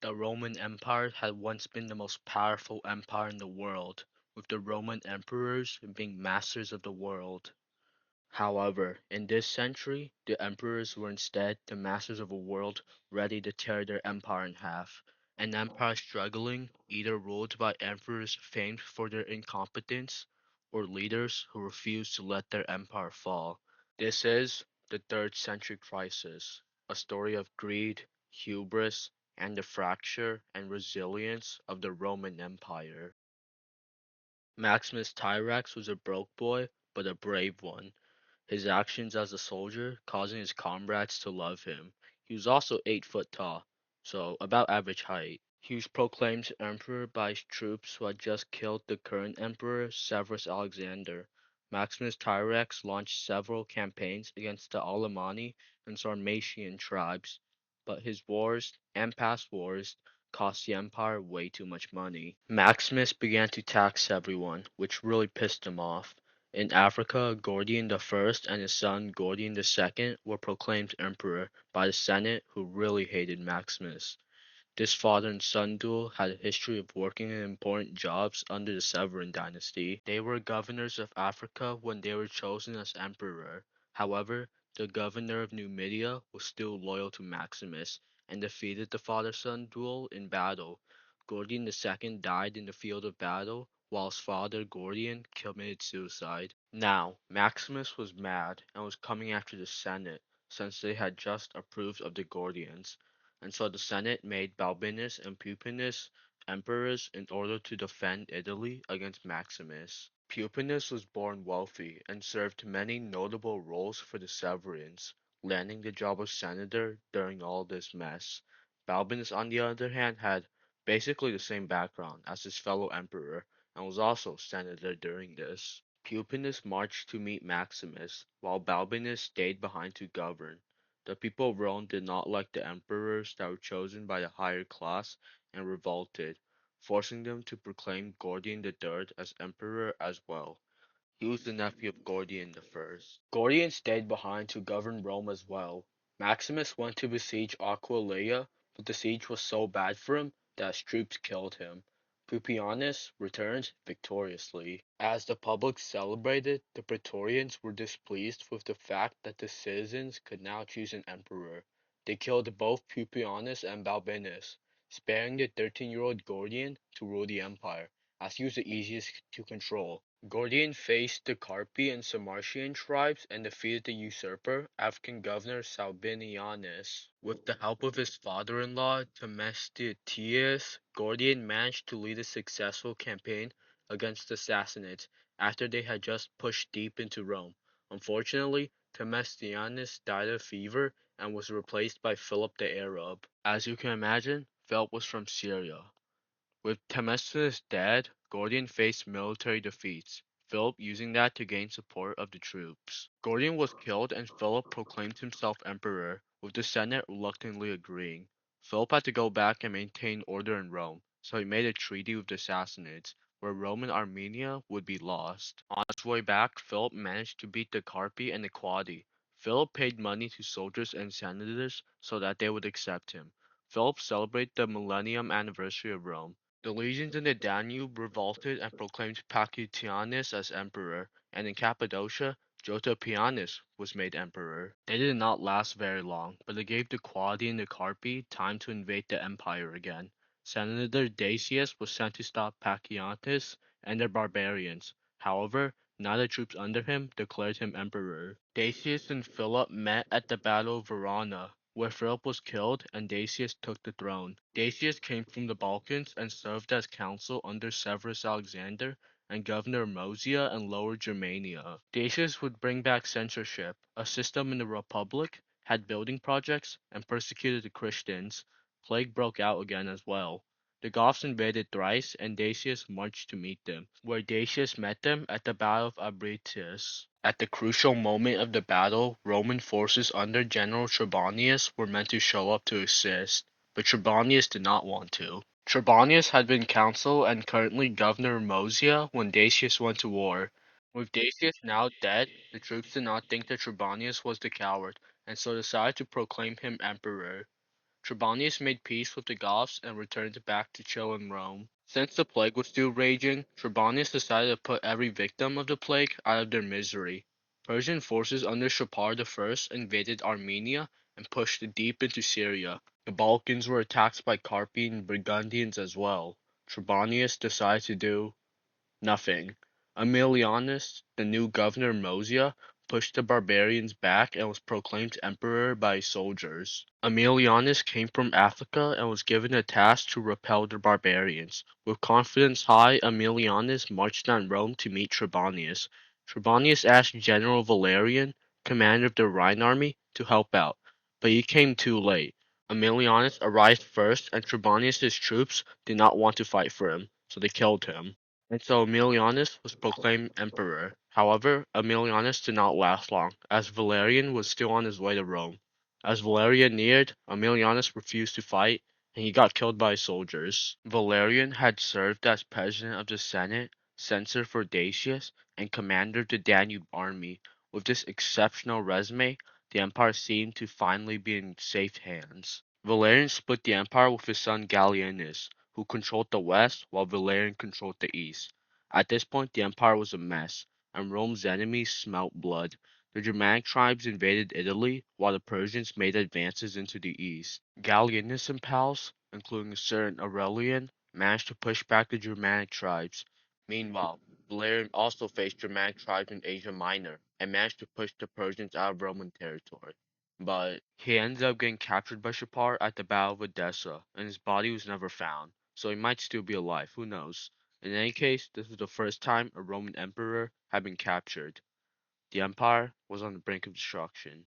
The Roman Empire had once been the most powerful empire in the world, with the Roman emperors being masters of the world. However, in this century, the emperors were instead the masters of a world ready to tear their empire in half. An empire struggling, either ruled by emperors famed for their incompetence, or leaders who refused to let their empire fall. This is the Third Century Crisis, a story of greed, hubris, and the fracture and resilience of the Roman Empire. Maximus Tyrax was a broke boy, but a brave one. His actions as a soldier causing his comrades to love him. He was also 8 foot tall, so about average height. He was proclaimed emperor by his troops who had just killed the current emperor Severus Alexander. Maximus Tyrax launched several campaigns against the Alemanni and Sarmatian tribes, but his wars and past wars cost the empire way too much money. Maximus began to tax everyone, which really pissed him off. In Africa, Gordian the First and his son Gordian the Second were proclaimed emperor by the Senate, who really hated Maximus. This father and son duel had a history of working in important jobs under the Severan dynasty. They were governors of Africa when they were chosen as emperor. However, the governor of Numidia was still loyal to Maximus and defeated the father-son duel in battle. Gordian II died in the field of battle, while his father Gordian committed suicide. Now, Maximus was mad and was coming after the Senate, since they had just approved of the Gordians, and so the Senate made Balbinus and Pupienus emperors in order to defend Italy against Maximus. Pupienus was born wealthy and served many notable roles for the Severans, landing the job of senator during all this mess. Balbinus, on the other hand, had basically the same background as his fellow emperor and was also senator during this. Pupienus marched to meet Maximus, while Balbinus stayed behind to govern. The people of Rome did not like the emperors that were chosen by the higher class and revolted, forcing them to proclaim Gordian III as emperor as well. He was the nephew of Gordian the First. Gordian stayed behind to govern Rome as well. Maximus went to besiege Aquileia, but the siege was so bad for him that his troops killed him. Pupienus returned victoriously. As the public celebrated, the Praetorians were displeased with the fact that the citizens could now choose an emperor. They killed both Pupienus and Balbinus, sparing the 13-year-old Gordian to rule the empire, as he was the easiest to control. Gordian faced the Carpi and Sarmatian tribes and defeated the usurper, African governor Sabinianus. With the help of his father-in-law, Themistocles, Gordian managed to lead a successful campaign against the Sassanids after they had just pushed deep into Rome. Unfortunately, Themistocles died of fever and was replaced by Philip the Arab. As you can imagine, Philip was from Syria. With Themistocles dead, Gordian faced military defeats, Philip using that to gain support of the troops. Gordian was killed and Philip proclaimed himself emperor, with the Senate reluctantly agreeing. Philip had to go back and maintain order in Rome, so he made a treaty with the Sassanids, where Roman Armenia would be lost. On his way back, Philip managed to beat the Carpi and the Quadi. Philip paid money to soldiers and senators so that they would accept him. Philip celebrated the millennium anniversary of Rome. The legions in the Danube revolted and proclaimed Pacutianus as emperor, and in Cappadocia, Jotopianus was made emperor. They did not last very long, but it gave the Quadi and the Carpi time to invade the empire again. Senator Dacius was sent to stop Pacianus and their barbarians. However, now the troops under him declared him emperor. Dacius and Philip met at the Battle of Verona, where Philip was killed and Dacius took the throne. Dacius came from the Balkans and served as consul under Severus Alexander and governor of Moesia and Lower Germania. Dacius would bring back censorship, a system in the Republic, had building projects, and persecuted the Christians. Plague broke out again as well. The Goths invaded Thrace, and Dacius marched to meet them, where Dacius met them at the Battle of Abritus. At the crucial moment of the battle, Roman forces under General Trebonius were meant to show up to assist, but Trebonius did not want to. Trebonius had been consul and currently governor of Moesia when Dacius went to war. With Dacius now dead, the troops did not think that Trebonius was the coward, and so decided to proclaim him emperor. Trebonius made peace with the Goths and returned back to chill in Rome. Since the plague was still raging, Trebonius decided to put every victim of the plague out of their misery. Persian forces under Shapar I invaded Armenia and pushed deep into Syria. The Balkans were attacked by Carpine Burgundians as well. Trebonius decided to do nothing. Aemilianus, the new governor Moesia, pushed the barbarians back and was proclaimed emperor by his soldiers. Aemilianus came from Africa and was given a task to repel the barbarians. With confidence high, Aemilianus marched on Rome to meet Trebonius. Trebonius asked General Valerian, commander of the Rhine army, to help out, but he came too late. Aemilianus arrived first, and Trebonius's troops did not want to fight for him, so they killed him. And so Aemilianus was proclaimed emperor. However, Aemilianus did not last long, as Valerian was still on his way to Rome. As Valerian neared, Aemilianus refused to fight, and he got killed by his soldiers. Valerian had served as president of the Senate, censor for Dacius, and commander of the Danube army. With this exceptional resume, the empire seemed to finally be in safe hands. Valerian split the empire with his son Gallienus, who controlled the west while Valerian controlled the east. At this point, the empire was a mess, and Rome's enemies smelt blood. The Germanic tribes invaded Italy, while the Persians made advances into the east. Gallienus and pals, including a certain Aurelian, managed to push back the Germanic tribes. Meanwhile, Valerian also faced Germanic tribes in Asia Minor and managed to push the Persians out of Roman territory. But he ended up getting captured by Shapar at the Battle of Edessa, and his body was never found, so he might still be alive, who knows. In any case, this was the first time a Roman emperor had been captured. The empire was on the brink of destruction.